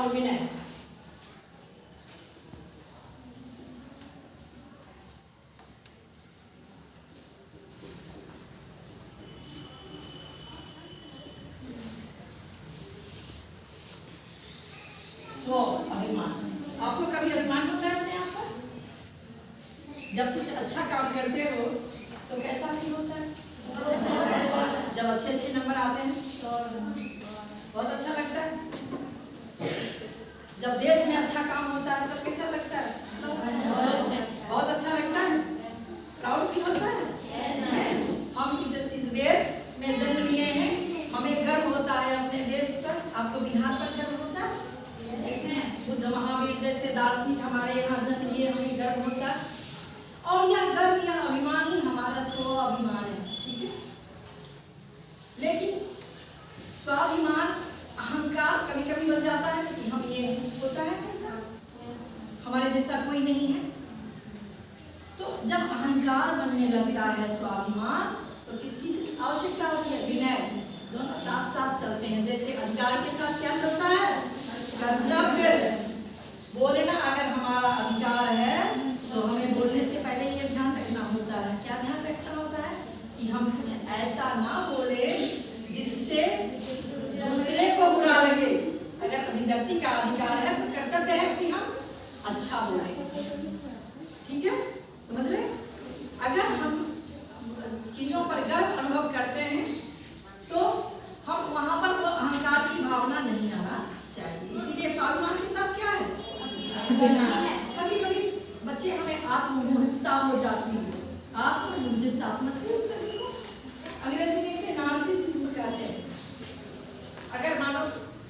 और विनय। स्व अभिमान। आपको कभी अभिमान होता है अपने आप पर? जब कुछ अच्छा काम करते हो तो कैसा फील होता है? जब अच्छे अच्छे नंबर आते हैं तो बहुत अच्छा लगता है। जब देश में अच्छा काम होता है तब कैसा लगता है? बहुत अच्छा लगता है। प्राउड फील होता है। हम इस देश में जन्म लिए हैं, हमें गर्व होता है अपने देश पर। आपको बिहार पर गर्व होता है? बुद्ध महावीर जैसे दार्शनिक हमारे यहाँ जन्म लिए, हमें गर्व होता है। और यह गर्व, यह अभिमान ही हमारा स्वाभिमान है। ठीक है, लेकिन स्वाभिमान अहंकार कभी कभी बन जाता है कि हम ये होता है कैसा, हमारे जैसा कोई नहीं है। तो जब अहंकार बनने लगता है स्वाभिमान, तो किसकी आवश्यकता होती है? विनय। दोनों साथ साथ चलते हैं। जैसे अधिकार के साथ क्या चलता है? कर्तव्य। बोले ना, अगर हमारा अधिकार है तो हमें बोलने से पहले ये ध्यान रखना होता है। क्या ध्यान रखना होता है? कि हम कुछ ऐसा ना बोले जिससे दूसरे को बुरा लगे। अगर अभिव्यक्ति का अधिकार है तो कर्तव्य है कि हम अच्छा बोले। ठीक है, समझ रहे? अगर हम चीजों पर गर्व अनुभव करते हैं तो हम वहां पर वो अहंकार की भावना नहीं आना चाहिए। इसीलिए स्वाभिमान के साथ क्या है? कभी कभी बच्चे हमें आत्ममुग्धता हो जाती है। आत्ममुग्धता समझते हैं सभी को? अंग्रेजी में इसे नार्सिसिज्म कहते हैं। अगर मानो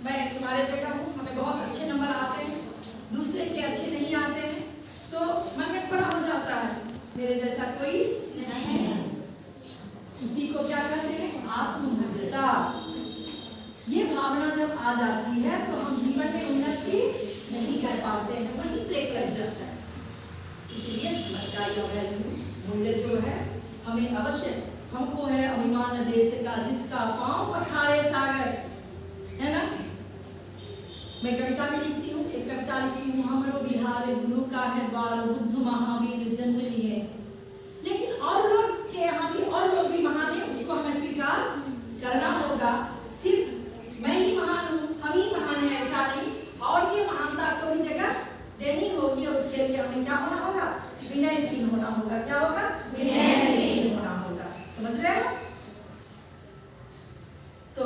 मैं तुम्हारे जगह हूँ, हमें बहुत अच्छे नंबर आते हैं, दूसरे के अच्छे नहीं आते हैं, तो मन में थोड़ा हो जाता है मेरे जैसा कोई नहीं। इसी को क्या कहते हैं? आत्ममुग्धता। ये भावना जब आ जाती है तो हम जीवन में उन्नति नहीं कर पाते हैं, वही ब्रेक लग जाता है। इसीलिए जीवन का यह वैल्यू, मूल्य जो है, हमें अवश्य, हमको है अभिमान देश का जिसका पांव पखारे सागर, है ना? मैं कविता में लिखती हूँ, एक कविता लिखी हूँ, हमरो बिहार गुरु का है द्वार, बुद्ध महावीर जन्म लिए। लेकिन और लोग के यहाँ भी और लोग भी महान है, उसको हमें स्वीकार करना होगा। सिर्फ मैं ही महान हूँ, हम ही महान है ऐसा नहीं, और की महानता को भी जगह देनी होगी। और उसके लिए हमें क्या होना होगा? विनयशील होना होगा। क्या होगा? विनयशील होना होगा। समझ रहे हो? तो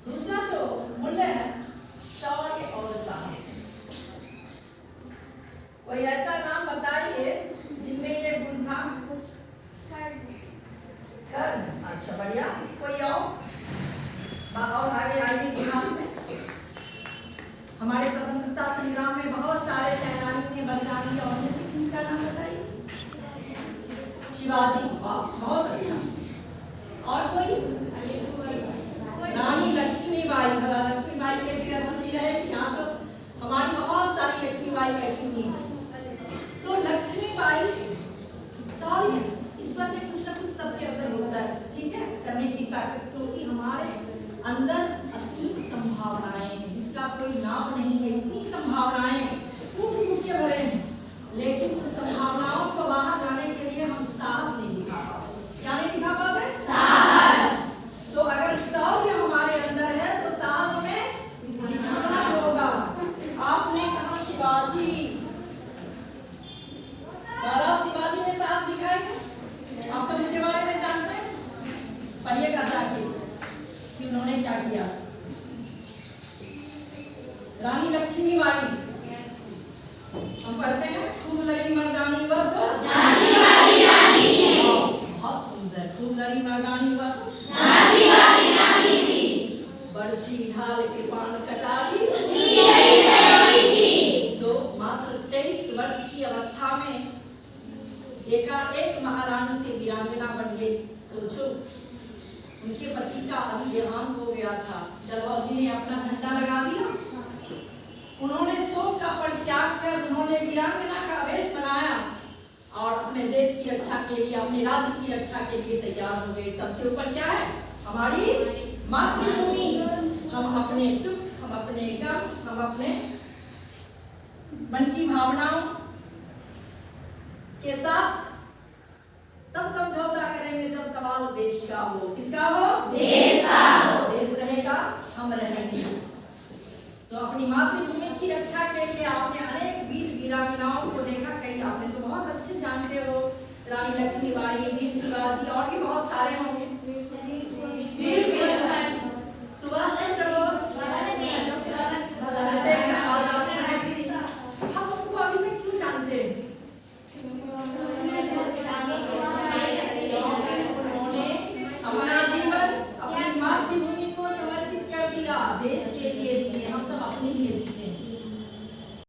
दूसरा जो मूल्य है, शौर्य और साहस। कोई ऐसा नाम बताइए जिनमें ये गुण था? कर्म। अच्छा, बढ़िया। कोई और आगे आगे इतिहास में हमारे स्वतंत्रता संग्राम में बहुत सारे सेनानी ने बलिदान दिया। और किसी किनका नाम बताइए? शिवाजी। वाह, बहुत अच्छा। और कोई? रानी लक्ष्मीबाई। लक्ष्मीबाई कैसी होती है? यहाँ तो हमारी बहुत सारी लक्ष्मीबाई बैठी हुई है। तो लक्ष्मीबाई, सॉरी, ईश्वर ने कुछ ना कुछ सबके अंदर होता है, ठीक है, करने की ताकत। क्योंकि हमारे अंदर असीम संभावनाएं हैं जिसका कोई नाम नहीं है। इतनी संभावनाएं फूट फूट के भरे हैं, लेकिन उस संभावनाओं को बाहर लाने के लिए हम साहस नहीं दिखा पाते। क्या नहीं दिखा पाते? साहस। तो अगर शौर्य हमारे अंदर है तो साहस हमें दिखाना होगा। आपने कहा शिवाजी, शिवाजी ने साहस दिखाया क्या? आप सब इनके बारे में जानते हैं? पढ़िएगा जाके कि उन्होंने क्या किया। रानी लक्ष्मीबाई, हम पढ़ते हैं, खूब लड़ी मर्दानी वह तो झांसी वाली रानी है। बहुत सुंदर। खूब लड़ी मर्दानी वह तो झांसी वाली रानी थी, बरछी ढाल के पान कटारी उसकी यही सयोरी थी। तो मात्र 23 वर्ष की अवस्था में एकाएक महारानी से वीरांगना बन गई। सोचो, उनके पति का अभी देहांत हो गया था, डलहौजी ने अपना झंडा लगा दिया। उन्होंने शोक का परित्याग कर उन्होंने वीरांगना का वेश बनाया और अपने देश की रक्षा के लिए, अपने राज्य की रक्षा के लिए तैयार हो गए। सबसे ऊपर क्या है? हमारी मातृभूमि। हम अपने सुख, हम अपने एकदम हम अपने मन की भावनाओं के साथ तब समझौता करेंगे जब सवाल देश का हो। किसका हो? देश का हो। देश रहेगा, हम रहेंगे। तो अपनी मातृभूमि की रक्षा के लिए आपने अनेक वीर वीरांगनाओं को देखा। कई आपने तो बहुत अच्छे जानते हो, रानी लक्ष्मीबाई, वीर शिवाजी और भी बहुत सारे होंगे।